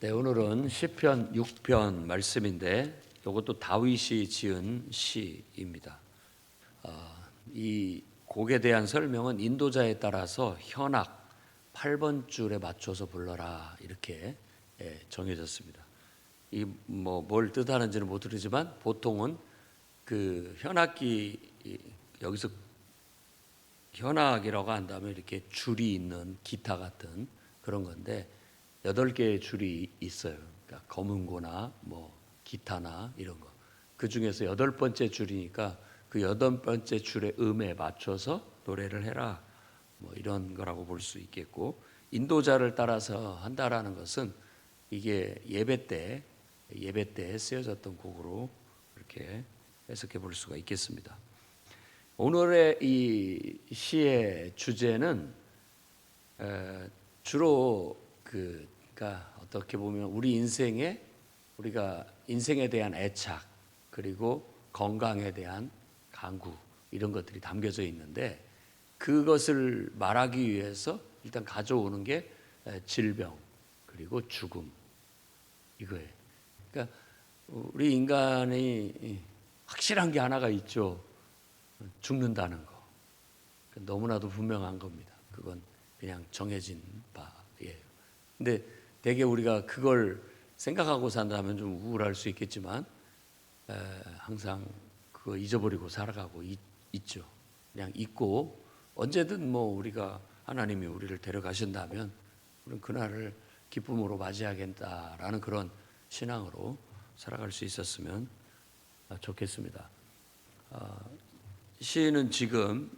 네, 오늘은 시편 6편 말씀인데 이것도 다윗이 지은 시입니다. 이 곡에 대한 설명은 인도자에 따라서 현악 8번 줄에 맞춰서 불러라 이렇게 정해졌습니다. 이 뭘 뜻하는지는 못 들으지만 보통은 그 현악기 여기서 현악이라고 한다면 이렇게 줄이 있는 기타 같은 그런 건데 8개의 줄이 있어요. 그러니까 검은고나 기타나 이런 거. 그 중에서 8번째 줄이니까 그 8번째 줄의 음에 맞춰서 노래를 해라. 이런 거라고 볼 수 있겠고, 인도자를 따라서 한다라는 것은 이게 예배 때 쓰여졌던 곡으로 이렇게 해석해 볼 수가 있겠습니다. 오늘의 이 시의 주제는 주로 그러니까 어떻게 보면 우리가 인생에 대한 애착 그리고 건강에 대한 간구 이런 것들이 담겨져 있는데 그것을 말하기 위해서 일단 가져오는 게 질병 그리고 죽음 이거예요. 그러니까 우리 인간이 확실한 게 하나가 있죠. 죽는다는 거. 너무나도 분명한 겁니다. 그건 그냥 정해진 바예요. 근데 대개 우리가 그걸 생각하고 산다면 좀 우울할 수 있겠지만 항상 그거 잊어버리고 살아가고 있죠. 그냥 잊고 언제든 우리가 하나님이 우리를 데려가신다면 우리는 그날을 기쁨으로 맞이하겠다라는 그런 신앙으로 살아갈 수 있었으면 좋겠습니다. 시인은 지금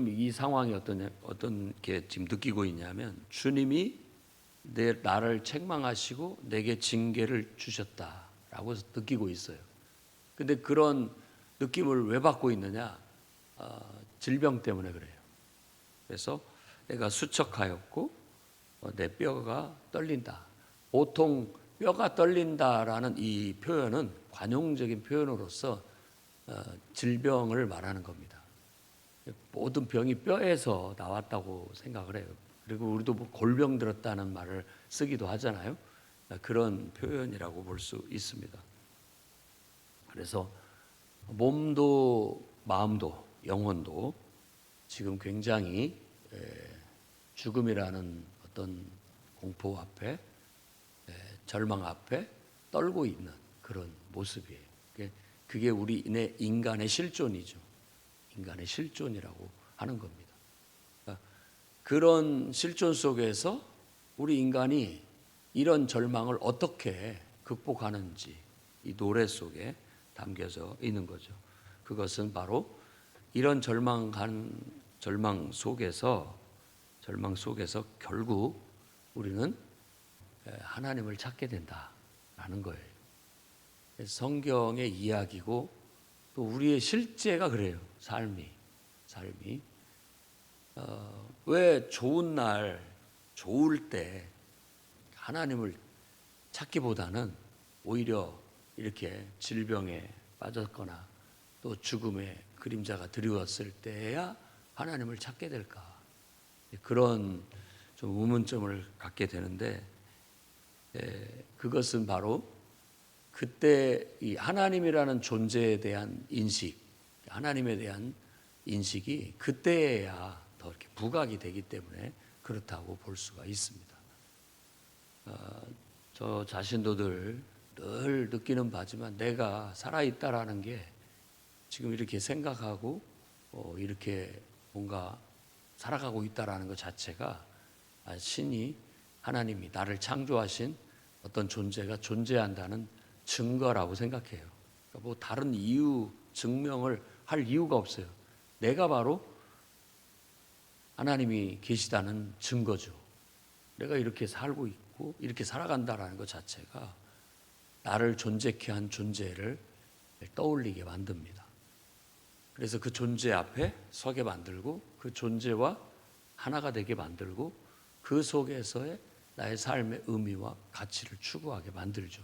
이 상황이 어떤 게 지금 느끼고 있냐면 주님이 나를 책망하시고 내게 징계를 주셨다라고 느끼고 있어요. 근데 그런 느낌을 왜 받고 있느냐? 질병 때문에 그래요. 그래서 내가 수척하였고 내 뼈가 떨린다. 보통 뼈가 떨린다라는 이 표현은 관용적인 표현으로서 질병을 말하는 겁니다. 모든 병이 뼈에서 나왔다고 생각을 해요. 그리고 우리도 골병 들었다는 말을 쓰기도 하잖아요. 그런 표현이라고 볼 수 있습니다. 그래서 몸도 마음도 영혼도 지금 굉장히 죽음이라는 어떤 공포 앞에 절망 앞에 떨고 있는 그런 모습이에요. 그게 우리 인간의 실존이죠. 인간의 실존이라고 하는 겁니다. 그런 실존 속에서 우리 인간이 이런 절망을 어떻게 극복하는지 이 노래 속에 담겨져 있는 거죠. 그것은 바로 이런 절망 속에서 결국 우리는 하나님을 찾게 된다라는 거예요. 성경의 이야기고 또 우리의 실제가 그래요. 삶이 왜 좋을 때 하나님을 찾기보다는 오히려 이렇게 질병에 빠졌거나 또 죽음의 그림자가 드리웠을 때야 하나님을 찾게 될까? 그런 좀 의문점을 갖게 되는데 그것은 바로 그때 이 하나님이라는 존재에 대한 하나님에 대한 인식이 그때야 더 이렇게 부각이 되기 때문에 그렇다고 볼 수가 있습니다. 저 자신도 늘 느끼는 바지만 내가 살아있다라는 게 지금 이렇게 생각하고 이렇게 뭔가 살아가고 있다라는 것 자체가 신이 하나님이 나를 창조하신 어떤 존재가 존재한다는 증거라고 생각해요. 그러니까 다른 증명을 할 이유가 없어요. 내가 바로 하나님이 계시다는 증거죠. 내가 이렇게 살고 있고 이렇게 살아간다라는 것 자체가 나를 존재케 한 존재를 떠올리게 만듭니다. 그래서 그 존재 앞에 서게 만들고 그 존재와 하나가 되게 만들고 그 속에서의 나의 삶의 의미와 가치를 추구하게 만들죠.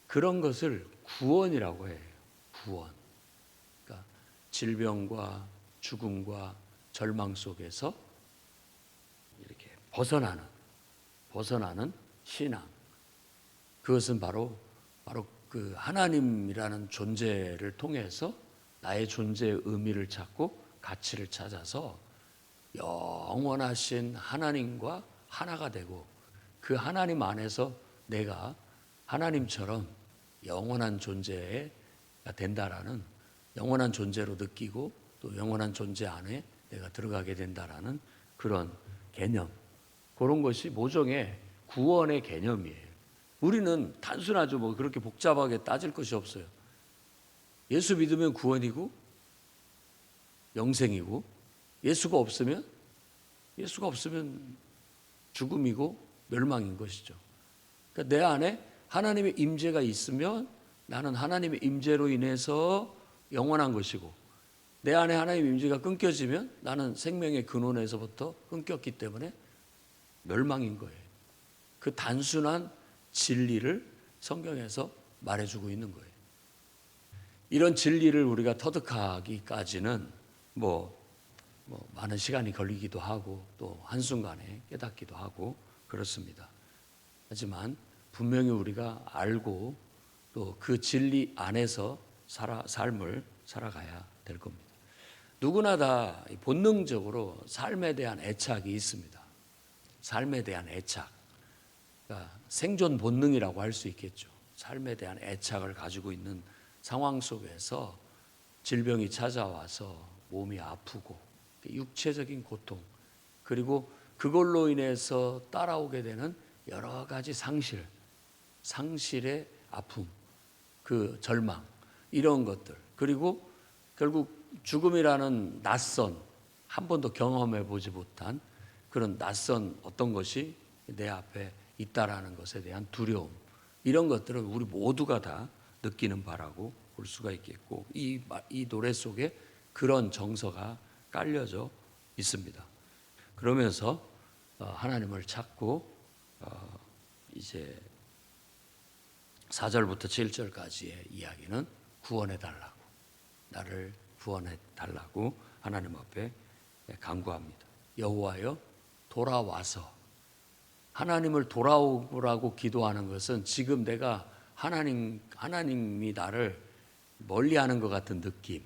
그런 것을 구원이라고 해요. 구원. 그러니까 질병과 죽음과 절망 속에서 이렇게 벗어나는 신앙. 그것은 바로 그 하나님이라는 존재를 통해서 나의 존재의 의미를 찾고 가치를 찾아서 영원하신 하나님과 하나가 되고 그 하나님 안에서 내가 하나님처럼 영원한 존재가 된다라는, 영원한 존재로 느끼고 또 영원한 존재 안에 내가 들어가게 된다라는 그런 개념, 그런 것이 모종의 구원의 개념이에요. 우리는 단순하죠. 뭐 그렇게 복잡하게 따질 것이 없어요. 예수 믿으면 구원이고 영생이고, 예수가 없으면 죽음이고 멸망인 것이죠. 그러니까 내 안에 하나님의 임재가 있으면 나는 하나님의 임재로 인해서 영원한 것이고, 내 안에 하나님의 임재가 끊겨지면 나는 생명의 근원에서부터 끊겼기 때문에 멸망인 거예요. 그 단순한 진리를 성경에서 말해주고 있는 거예요. 이런 진리를 우리가 터득하기까지는 많은 시간이 걸리기도 하고 또 한순간에 깨닫기도 하고 그렇습니다. 하지만 분명히 우리가 알고 또 그 진리 안에서 삶을 살아가야 될 겁니다. 누구나 다 본능적으로 삶에 대한 애착이 있습니다. 삶에 대한 애착, 그러니까 생존 본능이라고 할 수 있겠죠. 삶에 대한 애착을 가지고 있는 상황 속에서 질병이 찾아와서 몸이 아프고 육체적인 고통, 그리고 그걸로 인해서 따라오게 되는 여러 가지 상실의 아픔, 그 절망, 이런 것들, 그리고 결국 죽음이라는 낯선, 한 번도 경험해 보지 못한 그런 낯선 어떤 것이 내 앞에 있다라는 것에 대한 두려움, 이런 것들은 우리 모두가 다 느끼는 바라고 볼 수가 있겠고, 이 노래 속에 그런 정서가 깔려져 있습니다. 그러면서 하나님을 찾고 이제 4절부터 7절까지의 이야기는 구원해 달라고, 나를 구원해 달라고 하나님 앞에 간구합니다. 여호와여 돌아와서, 하나님을 돌아오라고 기도하는 것은 지금 내가 하나님이 나를 멀리하는 것 같은 느낌,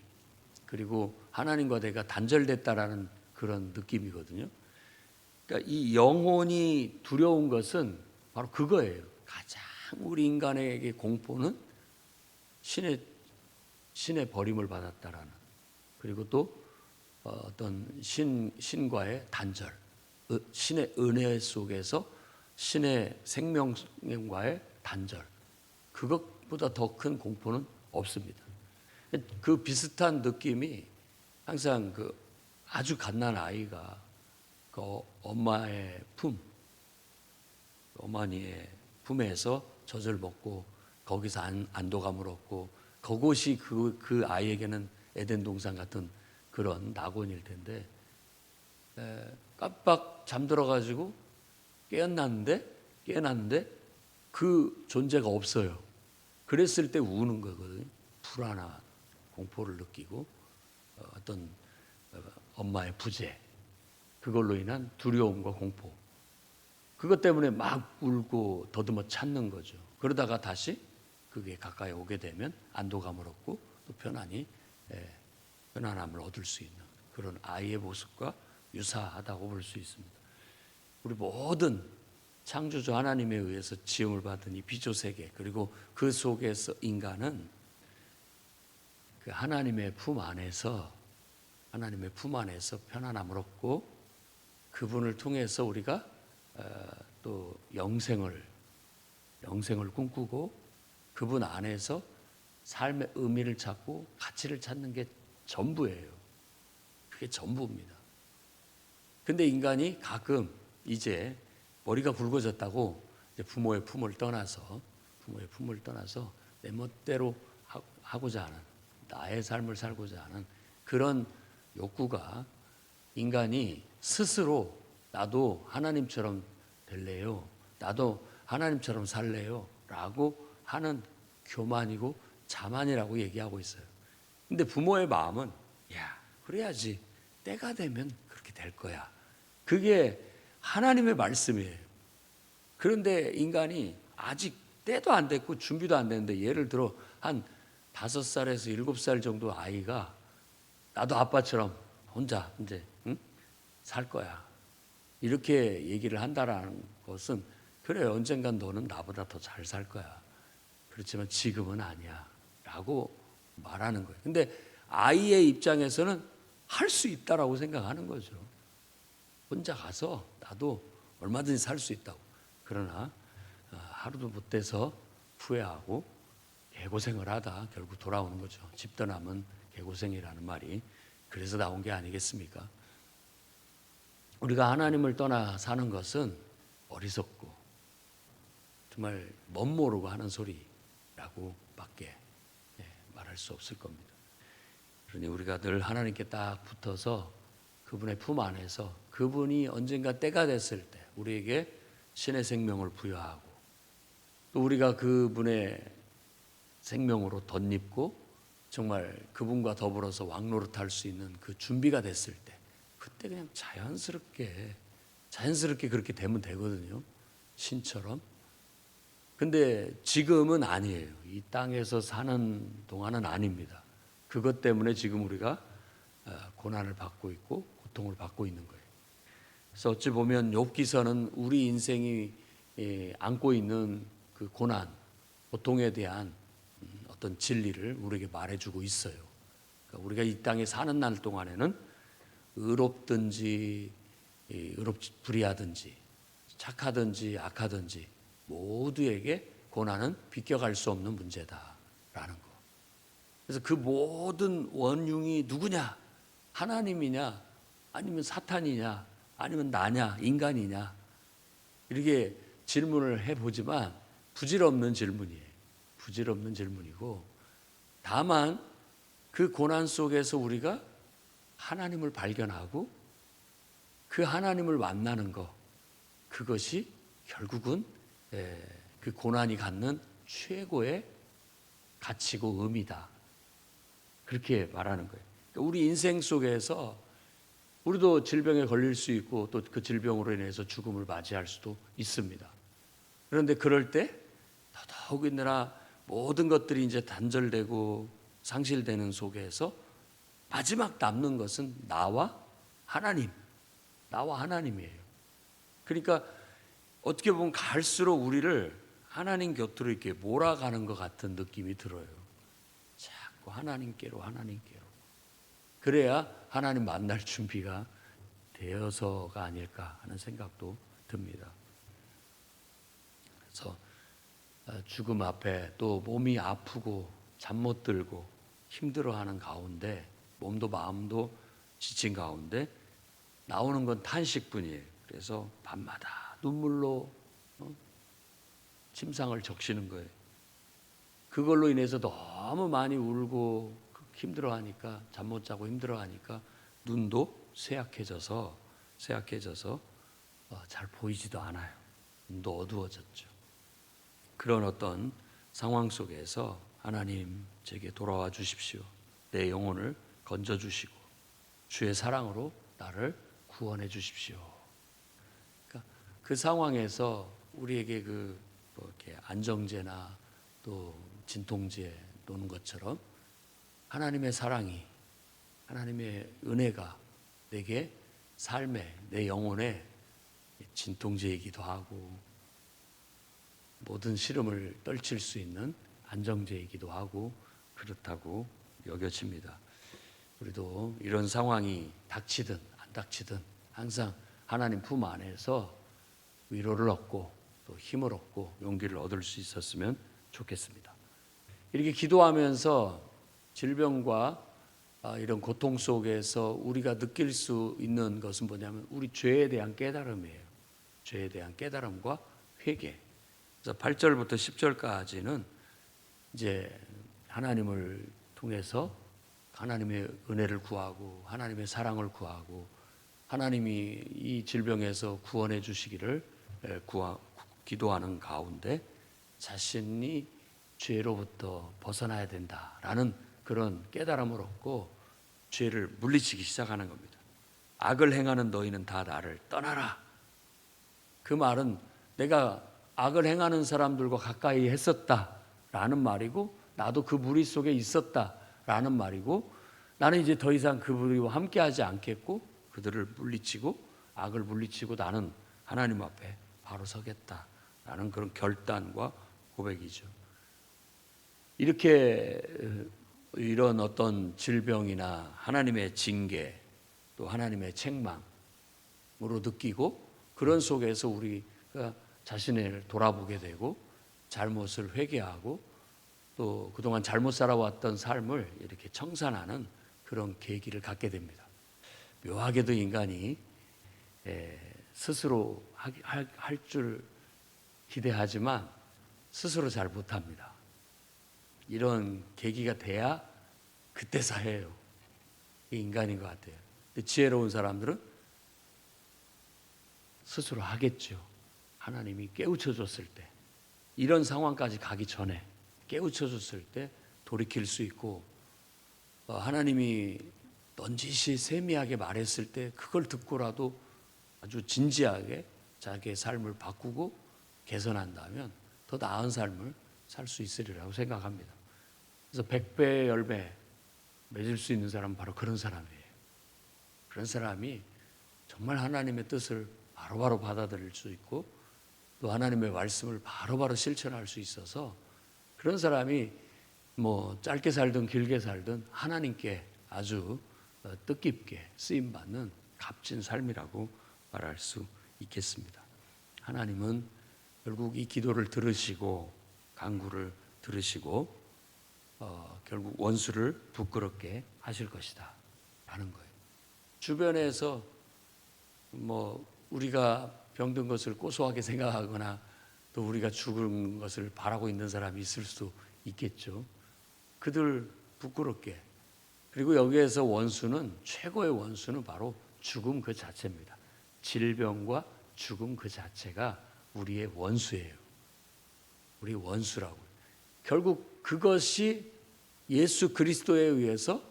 그리고 하나님과 내가 단절됐다라는 그런 느낌이거든요. 그러니까 이 영혼이 두려운 것은 바로 그거예요. 가장 우리 인간에게 공포는 신의 버림을 받았다라는, 그리고 또 어떤 신과의 단절, 신의 은혜 속에서 신의 생명과의 단절, 그것보다 더 큰 공포는 없습니다. 그 비슷한 느낌이 항상 그 아주 갓난 아이가 그 엄마의 어머니의 품에서 젖을 먹고 거기서 안도감을 얻고, 그곳이 그 아이에게는 에덴 동산 같은 그런 낙원일 텐데, 깜빡 잠들어가지고 깨어났는데 그 존재가 없어요. 그랬을 때 우는 거거든요. 불안한 공포를 느끼고 어떤 엄마의 부재, 그걸로 인한 두려움과 공포, 그것 때문에 막 울고 더듬어 찾는 거죠. 그러다가 다시 그게 가까이 오게 되면 안도감을 얻고 또 편안함을 얻을 수 있는 그런 아이의 모습과 유사하다고 볼 수 있습니다. 우리 모든 창조주 하나님에 의해서 지음을 받은 이 비조 세계, 그리고 그 속에서 인간은 그 하나님의 품 안에서 편안함을 얻고, 그분을 통해서 우리가 또 영생을 꿈꾸고, 그분 안에서 삶의 의미를 찾고 가치를 찾는 게 전부예요. 그게 전부입니다. 근데 인간이 가끔 이제 머리가 굵어졌다고 이제 부모의 품을 떠나서 내 멋대로 하고자 하는, 나의 삶을 살고자 하는 그런 욕구가, 인간이 스스로 나도 하나님처럼 될래요, 나도 하나님처럼 살래요 라고 하는 교만이고 자만이라고 얘기하고 있어요. 근데 부모의 마음은 그래야지, 때가 되면 그렇게 될 거야, 그게 하나님의 말씀이에요. 그런데 인간이 아직 때도 안 됐고 준비도 안 됐는데 예를 들어 한 5살에서 7살 정도 아이가 나도 아빠처럼 혼자 이제 살 거야. 이렇게 얘기를 한다라는 것은 그래 언젠간 너는 나보다 더 잘 살 거야. 그렇지만 지금은 아니야. 라고 말하는 거예요. 근데 아이의 입장에서는 할 수 있다라고 생각하는 거죠. 혼자 가서 나도 얼마든지 살 수 있다고. 그러나 하루도 못 돼서 후회하고 개고생을 하다 결국 돌아오는 거죠. 집 떠나면 개고생이라는 말이 그래서 나온 게 아니겠습니까? 우리가 하나님을 떠나 사는 것은 어리석고 정말 멋모르고 하는 소리라고밖에 말할 수 없을 겁니다. 그러니 우리가 늘 하나님께 딱 붙어서 그분의 품 안에서 그분이 언젠가 때가 됐을 때 우리에게 신의 생명을 부여하고 또 우리가 그분의 생명으로 덧입고 정말 그분과 더불어서 왕노릇할 수 있는 그 준비가 됐을 때 그때 그냥 자연스럽게 그렇게 되면 되거든요. 신처럼. 근데 지금은 아니에요. 이 땅에서 사는 동안은 아닙니다. 그것 때문에 지금 우리가 고난을 받고 있고 고통을 받고 있는 거예요. 그래서 어찌 보면 욥기서는 우리 인생이 안고 있는 그 고난, 고통에 대한 어떤 진리를 우리에게 말해주고 있어요. 그러니까 우리가 이 땅에 사는 날 동안에는 의롭든지 불의하든지 착하든지 악하든지 모두에게 고난은 비껴갈 수 없는 문제다라는 거. 그래서 그 모든 원흉이 누구냐? 하나님이냐? 아니면 사탄이냐? 아니면 나냐? 인간이냐? 이렇게 질문을 해보지만 부질없는 질문이에요. 부질없는 질문이고 다만 그 고난 속에서 우리가 하나님을 발견하고 그 하나님을 만나는 것 그것이 결국은 그 고난이 갖는 최고의 가치고 의미다. 그렇게 말하는 거예요. 그러니까 우리 인생 속에서 우리도 질병에 걸릴 수 있고 또 그 질병으로 인해서 죽음을 맞이할 수도 있습니다. 그런데 그럴 때 더더욱이나 모든 것들이 이제 단절되고 상실되는 속에서 마지막 남는 것은 나와 하나님이에요. 그러니까 어떻게 보면 갈수록 우리를 하나님 곁으로 이렇게 몰아가는 것 같은 느낌이 들어요. 자꾸 하나님께로. 그래야 하나님 만날 준비가 되어서가 아닐까 하는 생각도 듭니다. 그래서 죽음 앞에 또 몸이 아프고 잠 못 들고 힘들어하는 가운데 몸도 마음도 지친 가운데 나오는 건 탄식뿐이에요. 그래서 밤마다 눈물로 침상을 적시는 거예요. 그걸로 인해서 너무 많이 울고 힘들어하니까 잠 못 자고 힘들어하니까 눈도 쇠약해져서 잘 보이지도 않아요. 눈도 어두워졌죠. 그런 어떤 상황 속에서 하나님 제게 돌아와 주십시오. 내 영혼을 건져주시고 주의 사랑으로 나를 구원해 주십시오. 그러니까 그 상황에서 우리에게 이렇게 안정제나 또 진통제 노는 것처럼 하나님의 사랑이 하나님의 은혜가 내게 삶에 내 영혼에 진통제이기도 하고 모든 시름을 떨칠 수 있는 안정제이기도 하고 그렇다고 여겨집니다. 우리도 이런 상황이 닥치든 안 닥치든 항상 하나님 품 안에서 위로를 얻고 또 힘을 얻고 용기를 얻을 수 있었으면 좋겠습니다. 이렇게 기도하면서 질병과 이런 고통 속에서 우리가 느낄 수 있는 것은 뭐냐면 우리 죄에 대한 깨달음이에요. 죄에 대한 깨달음과 회개. 그래서 8절부터 10절까지는 이제 하나님을 통해서 하나님의 은혜를 구하고 하나님의 사랑을 구하고 하나님이 이 질병에서 구원해 주시기를 기도하는 가운데 자신이 죄로부터 벗어나야 된다라는 그런 깨달음을 얻고 죄를 물리치기 시작하는 겁니다. 악을 행하는 너희는 다 나를 떠나라. 그 말은 내가 악을 행하는 사람들과 가까이 했었다라는 말이고, 나도 그 무리 속에 있었다라는 말이고, 나는 이제 더 이상 그 무리와 함께하지 않겠고 그들을 물리치고 악을 물리치고 나는 하나님 앞에 바로 서겠다라는 그런 결단과 고백이죠. 이렇게 이런 어떤 질병이나 하나님의 징계 또 하나님의 책망으로 느끼고, 그런 속에서 우리가 자신을 돌아보게 되고 잘못을 회개하고 또 그동안 잘못 살아왔던 삶을 이렇게 청산하는 그런 계기를 갖게 됩니다. 묘하게도 인간이 스스로 할 줄 기대하지만 스스로 잘 못합니다. 이런 계기가 돼야 그때 사해요. 이게 인간인 것 같아요. 근데 지혜로운 사람들은 스스로 하겠죠. 하나님이 깨우쳐 줬을 때, 이런 상황까지 가기 전에 깨우쳐 줬을 때 돌이킬 수 있고, 하나님이 넌지시 세미하게 말했을 때 그걸 듣고라도 아주 진지하게 자기의 삶을 바꾸고 개선한다면 더 나은 삶을 살 수 있으리라고 생각합니다. 그래서 100배, 10배 맺을 수 있는 사람은 바로 그런 사람이에요. 그런 사람이 정말 하나님의 뜻을 바로바로 받아들일 수 있고 또 하나님의 말씀을 바로바로 실천할 수 있어서, 그런 사람이 뭐 짧게 살든 길게 살든 하나님께 아주 뜻깊게 쓰임받는 값진 삶이라고 말할 수 있겠습니다. 하나님은 결국 이 기도를 들으시고 간구를 들으시고 결국 원수를 부끄럽게 하실 것이다 라는 거예요. 주변에서 뭐 우리가 병든 것을 고소하게 생각하거나 또 우리가 죽은 것을 바라고 있는 사람이 있을 수도 있겠죠. 그들 부끄럽게. 그리고 여기에서 원수는, 최고의 원수는 바로 죽음 그 자체입니다. 질병과 죽음 그 자체가 우리의 원수예요. 우리 원수라고요. 결국 그것이 예수 그리스도에 의해서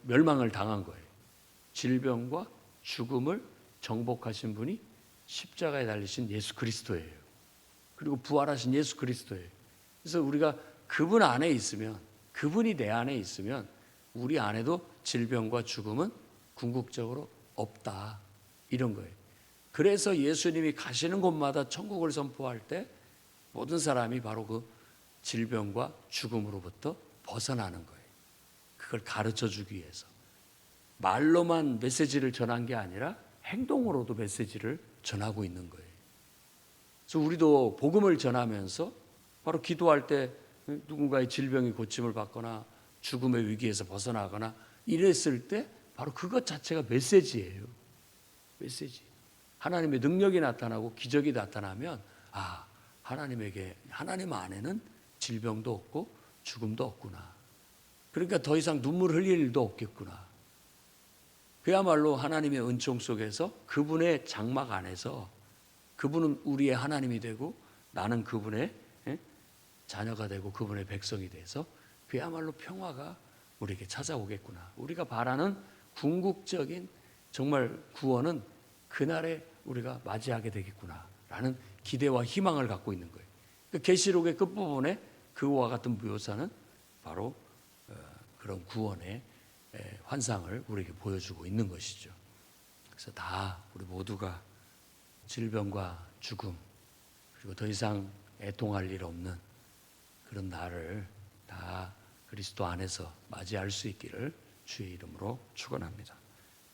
멸망을 당한 거예요. 질병과 죽음을 정복하신 분이 십자가에 달리신 예수 그리스도예요. 그리고 부활하신 예수 그리스도예요. 그래서 우리가 그분 안에 있으면, 그분이 내 안에 있으면 우리 안에도 질병과 죽음은 궁극적으로 없다, 이런 거예요. 그래서 예수님이 가시는 곳마다 천국을 선포할 때 모든 사람이 바로 그 질병과 죽음으로부터 벗어나는 거예요. 그걸 가르쳐 주기 위해서. 말로만 메시지를 전한 게 아니라 행동으로도 메시지를 전하고 있는 거예요. 그래서 우리도 복음을 전하면서 바로 기도할 때 누군가의 질병이 고침을 받거나 죽음의 위기에서 벗어나거나 이랬을 때 바로 그것 자체가 메시지예요. 메시지. 하나님의 능력이 나타나고 기적이 나타나면 하나님 안에는 질병도 없고 죽음도 없구나. 그러니까 더 이상 눈물 흘릴 일도 없겠구나. 그야말로 하나님의 은총 속에서 그분의 장막 안에서 그분은 우리의 하나님이 되고 나는 그분의 자녀가 되고 그분의 백성이 돼서 그야말로 평화가 우리에게 찾아오겠구나. 우리가 바라는 궁극적인 정말 구원은 그날에 우리가 맞이하게 되겠구나 라는 기대와 희망을 갖고 있는 거예요. 계시록의 끝부분에 그와 같은 묘사는 바로 그런 구원의 환상을 우리에게 보여주고 있는 것이죠. 그래서 다 우리 모두가 질병과 죽음 그리고 더 이상 애통할 일 없는 그런 날을 다 그리스도 안에서 맞이할 수 있기를 주의 이름으로 축원합니다.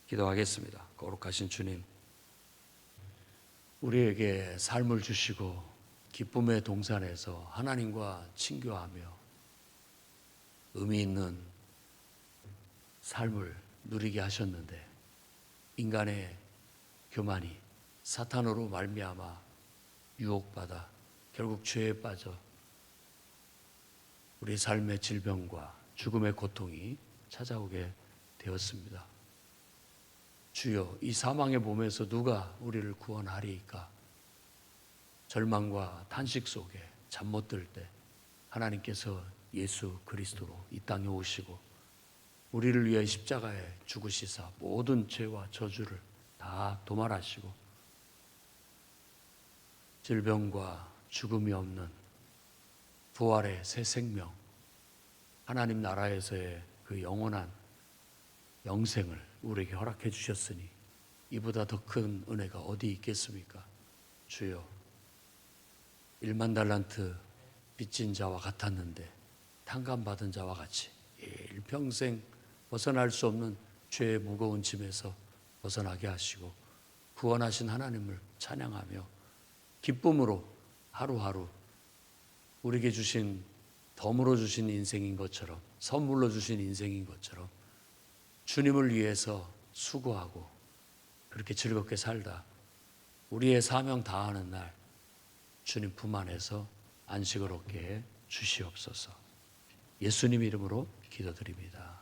기도하겠습니다. 거룩하신 주님, 우리에게 삶을 주시고 기쁨의 동산에서 하나님과 친교하며 의미 있는 삶을 누리게 하셨는데, 인간의 교만이 사탄으로 말미암아 유혹받아 결국 죄에 빠져 우리 삶의 질병과 죽음의 고통이 찾아오게 되었습니다. 주여, 이 사망의 몸에서 누가 우리를 구원하리이까? 절망과 탄식 속에 잠 못 들 때 하나님께서 예수 그리스도로 이 땅에 오시고 우리를 위해 십자가에 죽으시사 모든 죄와 저주를 다 도말하시고 질병과 죽음이 없는 부활의 새 생명, 하나님 나라에서의 그 영원한 영생을 우리에게 허락해 주셨으니 이보다 더 큰 은혜가 어디 있겠습니까? 주여, 1만 달란트 빚진 자와 같았는데 탕감받은 자와 같이 일평생 벗어날 수 없는 죄의 무거운 짐에서 벗어나게 하시고 구원하신 하나님을 찬양하며 기쁨으로 하루하루 우리에게 주신, 덤으로 주신 인생인 것처럼, 선물로 주신 인생인 것처럼 주님을 위해서 수고하고 그렇게 즐겁게 살다 우리의 사명 다하는 날 주님 품 안에서 안식을 얻게 해 주시옵소서. 예수님 이름으로 기도드립니다.